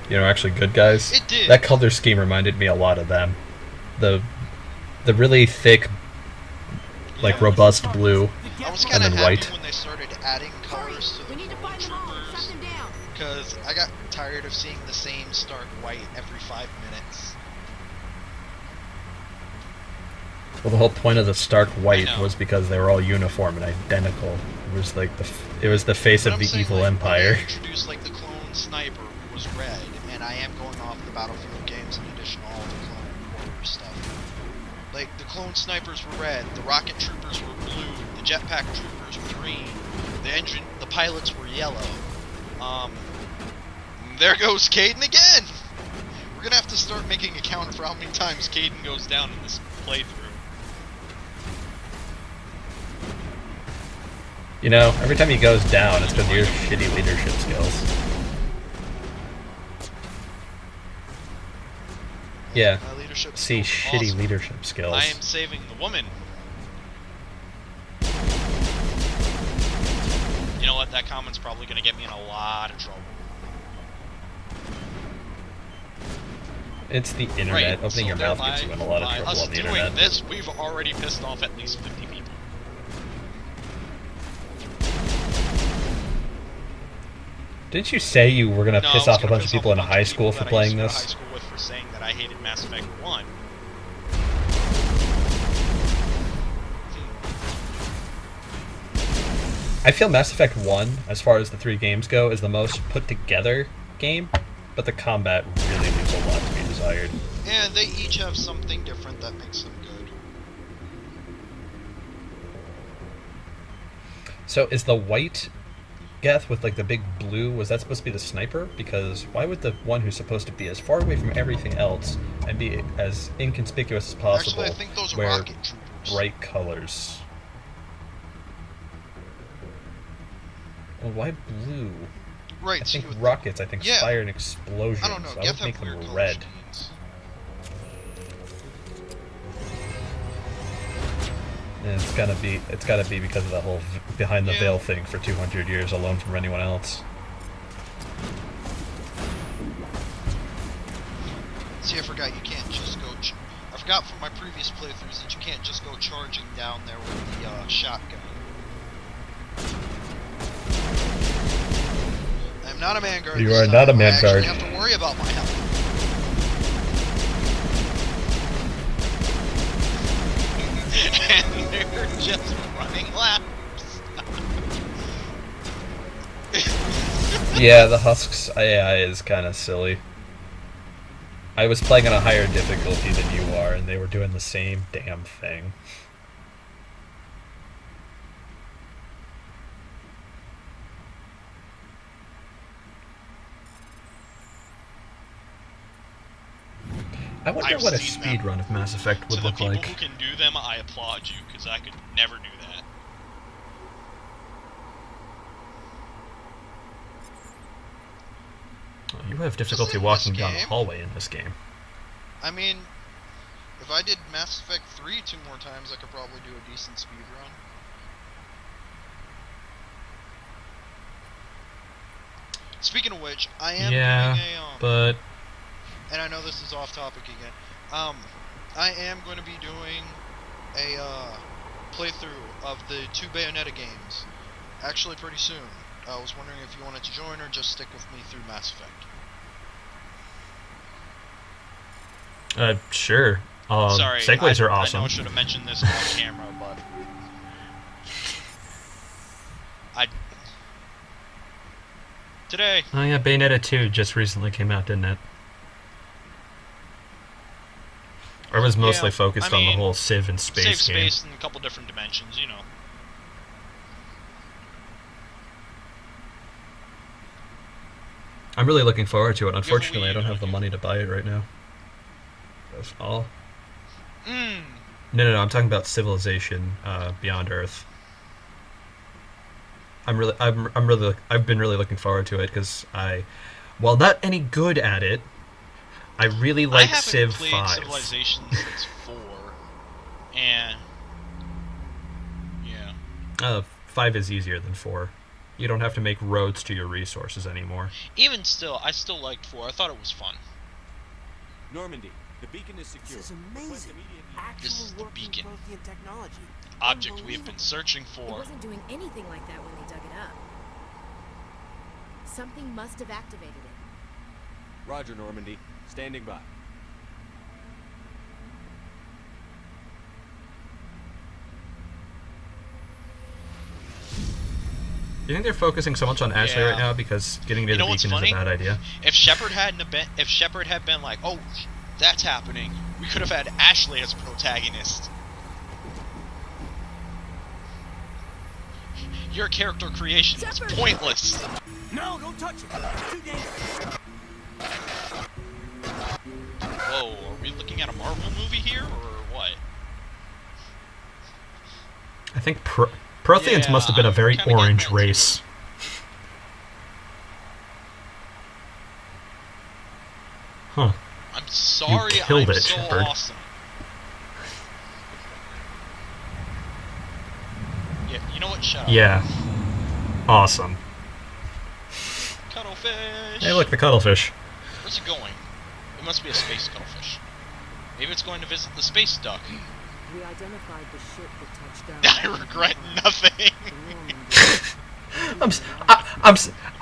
you know, actually good guys. It did. That color scheme reminded me a lot of them. The really thick, like robust blue I was Get kind of And then happy white. when they started adding colors to We the need to clone find them all and troopers, track them down. because I got tired of seeing the same stark white every 5 minutes. Well, the whole point of the stark white know. was because they were all uniform and identical. It was like it was the face But of I'm the saying, evil like, empire. when they introduced like the clone sniper who was red, and I am going off the Battlefield games in addition to all the clone warrior stuff. Like, the clone snipers were red, the rocket troopers were blue, the jetpack troopers were green, the pilots were yellow. There goes Caden again! We're gonna have to start making a count for how many times Caden goes down in this playthrough. You know, every time he goes down, it's because of your shitty leadership skills. Yeah. My leadership See, skills are shitty awesome. leadership skills. I am saving the woman. You know what? That comment's probably gonna get me in a lot of trouble. It's the internet. Right, Opening so your mouth thereby, gets you in a lot of by trouble us on the doing internet. this, we've already pissed off at least 50 people. Didn't you say you were gonna No, I piss was off a gonna bunch of piss off people in a bunch high of school people for that I playing used to go to this? high school with for saying that I hated Mass Effect 1. I feel Mass Effect 1, as far as the 3 games go, is the most put together game, but the combat really leaves a lot to be desired. And they each have something different that makes them good. So is the white Geth with like the big blue, was that supposed to be the sniper? Because why would the one who's supposed to be as far away from everything else and be as inconspicuous as possible Actually, I think those are wear rocket troopers. bright colors? Well, why blue? Right, I so think you would rockets, I think Yeah. fire and explosions. I don't know, I Geth would make have weird them color red. schemes. And it's gotta be because of the whole behind the Yeah. veil thing for 200 years alone from anyone else. See, I forgot you can't just go... I forgot from my previous playthroughs that you can't just go charging down there with the shotgun. I'm not a man guard. You this are time. not a man I guard. actually have to worry about my health. And they're just running laps. Yeah, the Husk's AI is kind of silly. I was playing on a higher difficulty than you are, and they were doing the same damn thing. I wonder I've what a seen speed them. run of Mass Effect To would the look people like. who can do them, I applaud you, because I could never do that. You have difficulty in walking this down a game. hallway in this game. I mean, if I did Mass Effect 3 2 more times, I could probably do a decent speed run. Speaking of which, I am Yeah, doing a but and I know this is off topic again. I am going to be doing a playthrough of the 2 Bayonetta games, actually pretty soon. I was wondering if you wanted to join or just stick with me through Mass Effect. sure. Sorry, segues are I awesome. know I should have mentioned this on camera, but today. Oh yeah, Bayonetta 2 just recently came out, didn't it? Or was mostly Yeah, focused I on the mean, whole Civ and space Save game. space in a couple different dimensions, you know. I'm really looking forward to it. a Unfortunately, Wii, I don't have don't the you? money to buy it right now. That's all. Mm. No, I'm talking about Civilization Beyond Earth. I've been really looking forward to it because while not any good at it, I really like I haven't Civ played 5. Civilization since 4, and yeah. 5 is easier than 4. You don't have to make roads to your resources anymore. Even still, I still liked 4. I thought it was fun. Normandy, The beacon is secure. This is Request amazing. immediate- Actual This is the working beacon. Prothean technology. Object we have been searching It for. wasn't doing anything like that when they dug it up. Something must have activated it. Roger, Normandy. Standing by. Do you think they're focusing so much on Ashley Yeah. right now because getting near You know the what's beacon is a funny? bad idea? If Shepard had been like, oh, that's happening, we could have had Ashley as a protagonist. Your character creation is Shepard! pointless. No, don't touch it. It's too dangerous. Whoa, are we looking at a Marvel movie here, or what? I think Protheans Yeah, must have been a I'm very kinda getting orange that too. race. Huh. I'm sorry, killed I'm it, so Shepard. awesome. Yeah, you know what? Shut up. Yeah. Awesome. Cuttlefish! Hey, look, the cuttlefish. Where's it going? It must be a space cuttlefish. Maybe it's going to visit the space duck. We identified the ship that touched down. I regret nothing.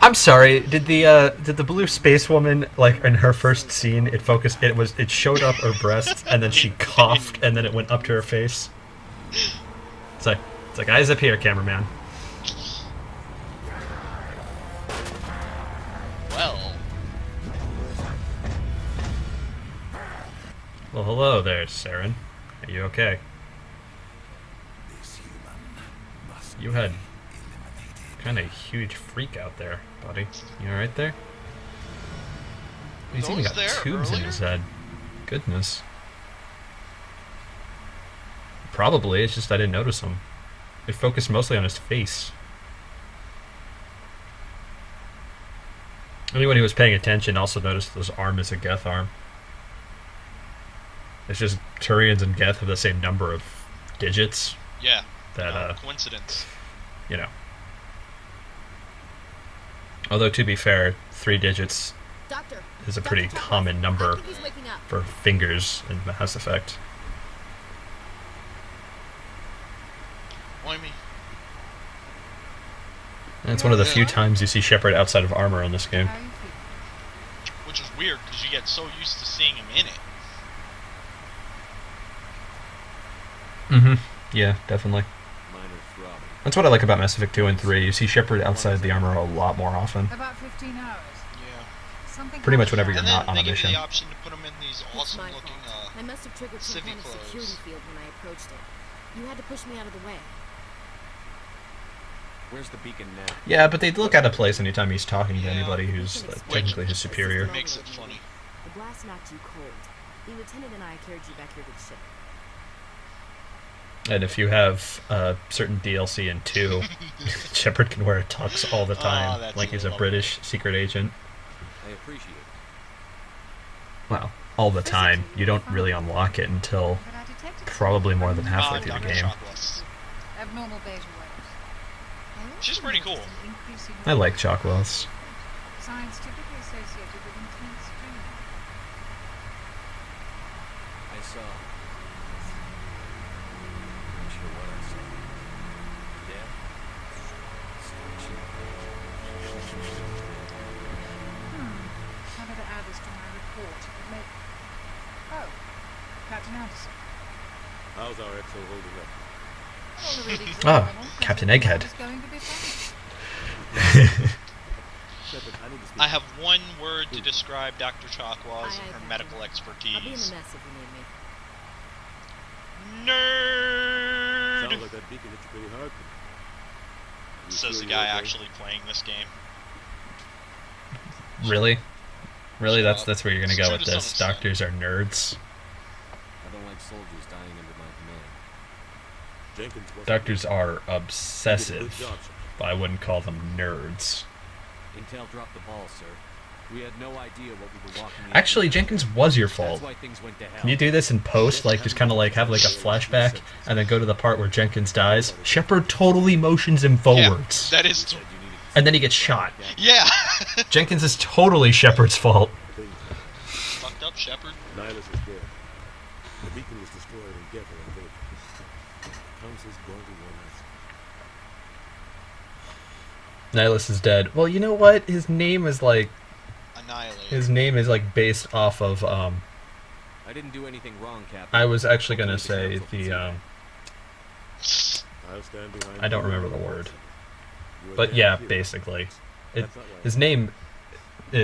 I'm sorry. Did the blue space woman, like in her first scene, it showed up her breasts and then she coughed and then it went up to her face? It's like eyes up here, cameraman. Well, Well, hello there, Saren. Are you okay? This human must You had be eliminated. kind of huge freak out there, buddy. You alright there? He's even those got there tubes in earlier? his head. Goodness. Probably, it's just I didn't notice him. It focused mostly on his face. Anyone who was paying attention also noticed this arm is a Geth arm. It's just Turians and Geth have the same number of digits yeah. that, Coincidence. you know. Although, to be fair, 3 digits Doctor. is a Dr. pretty Chapman, common I number think he's waking up. for fingers in Mass Effect. Why me? And it's one of the few Yeah. times you see Shepard outside of armor in this game. Which is weird, because you get so used to seeing him in it. Mm-hmm. Yeah, definitely. Minor throbbing. That's what I like about Mass Effect 2 and 3. You see Shepard outside the armor a lot more often. About 15 hours. Yeah. Something Pretty much whenever happened. you're And not then on they a give you mission. the option to put him in these It's awesome my looking, fault. I must have triggered some civvy kind of clothes. security field when I approached it. You had to push me out of the way. Where's the beacon now? Yeah, but they look out of place anytime he's talking to Yeah. anybody who's technically his superior. makes it funny. The blast knocked you cold. The lieutenant and I carried you back here to the ship. And if you have certain DLC in 2, Shepard can wear a tux all the time, that's like he's a lovely. British secret agent. I appreciate it. Well, all the time. You don't really unlock it until But I detected probably more than halfway through the Dr. game. Chocolates. abnormal beta waves. I She's also pretty cool. noticed an increasing I like Chocwells. signs typically associated with intense dreaming. I saw. I'm not sure what I saw. Death. How did I add this to my report? It may... Oh, Captain Anderson. How's our XO holding up? All the really good Ah, level, Captain President Egghead. is going to be fine. Shepard, I need to speak. I have one word to describe Dr. Chocolates Aye, and her Captain. medical I'll be in the expertise. mess if you need me. Nerd! Sounds like that beacon hit you pretty hard. You Says sure the you're guy okay? actually playing this game. Really? Really? Shut up. That's where you're gonna It's go true with to some this? extent. Doctors are nerds. I don't like soldiers dying under my command. Jenkins wasn't Doctors are You did a good obsessive, job, sir. but I wouldn't call them nerds. Intel dropped the ball, sir. We had no idea what we were walking into. Actually, Jenkins was your fault. That's why things went to hell. Can you do this in post? Like, just kind of like have like a flashback and then go to the part where Jenkins dies? Shepard totally motions him forwards. Yeah, that is. Said you needed And then he gets shot. Yeah! Jenkins is totally Shepard's fault. things. Fucked up, Shepard. Nihilus is dead. The beacon was destroyed and Ghetto invaded. The council's going to want us. Nihilus is dead. Well, you know what? His name is like Annihilate. based off of I didn't do anything wrong, Captain. I was actually gonna say the I'll stand behind I don't you. remember the word, You are but their yeah, hero. basically, That's not why his I'm- name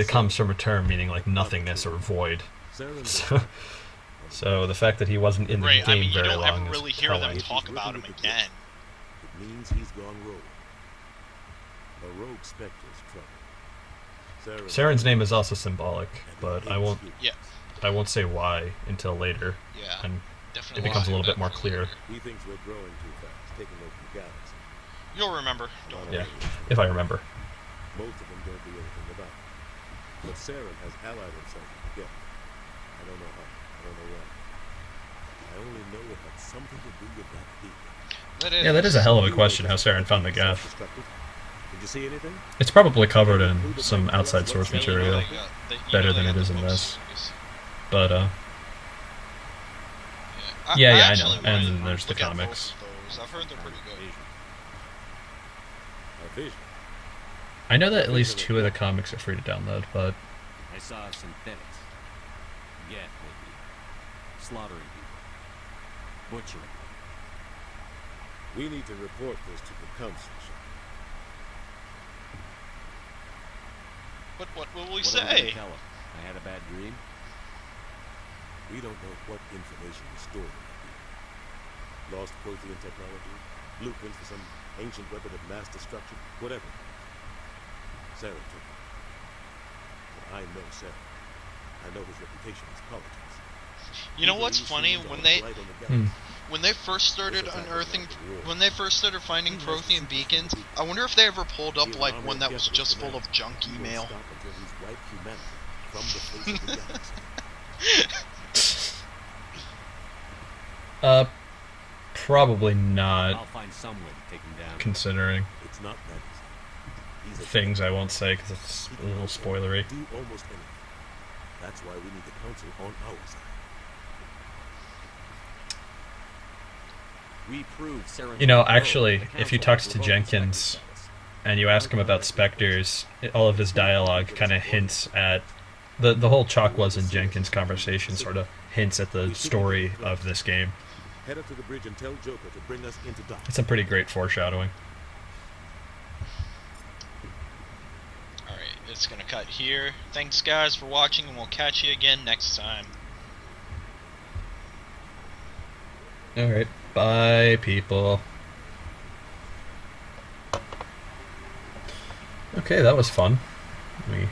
comes from a term meaning like nothingness or void. Saren So the fact that he wasn't in the Right, game I mean, you very don't long ever is really hear them telling. talk about him again. It means he's gone rogue. A rogue Spectre's trouble. Saren's name is also symbolic, but I won't Yeah, say why until later, yeah. and Definitely. it becomes a little bit more clear. He thinks we're growing too fast, taking over the galaxy. You'll remember. Don't worry. Yeah, if I remember. Most of them don't do anything about it. But Saren has allied himself with Geth. I don't know how. I don't know why. I only know it had something to do with that beacon. Yeah, that is a hell of a question, how Saren found the Geth. Did you see anything? It's probably covered in some outside source Yeah, you know material, they got- they- you better know they than got it the is in book this. series. But I yeah, I actually know. wanna And then there's the look at both comics. of those. I've heard they're pretty good. A vision. I know that at least 2 of the comics are free to download, but I saw synthetics. Geth, maybe. Slaughtering people. Butchering. We need to report this to the council. But what will we What are we say? gonna tell 'em? I had a bad dream? We don't know what information is stored in that beacon. Lost Prothean technology, blueprints for some ancient weapon of mass destruction, whatever. Saren took it. But I know Saren. I know his reputation as politics. You know what's funny? When they first started unearthing, when they first started finding Prothean beacons, I wonder if they ever pulled up like one that was just full of junk email. Probably not, I'll find some way to take him down. considering It's not that easy. He's a things I won't say because it's a little spoilery. do almost anything. That's why we need the council on our side. We proved Saren. You know, actually, if you talk to Jenkins and you ask him about Spectres, all of his dialogue kind of hints at the whole Chakwas and Jenkins conversation sort of hints at the story of this game. Head up to the bridge and tell Joker to bring us into dock. It's some pretty great foreshadowing. Alright, it's gonna cut here. Thanks guys for watching, and we'll catch you again next time. Alright, bye people. Okay, that was fun. Let me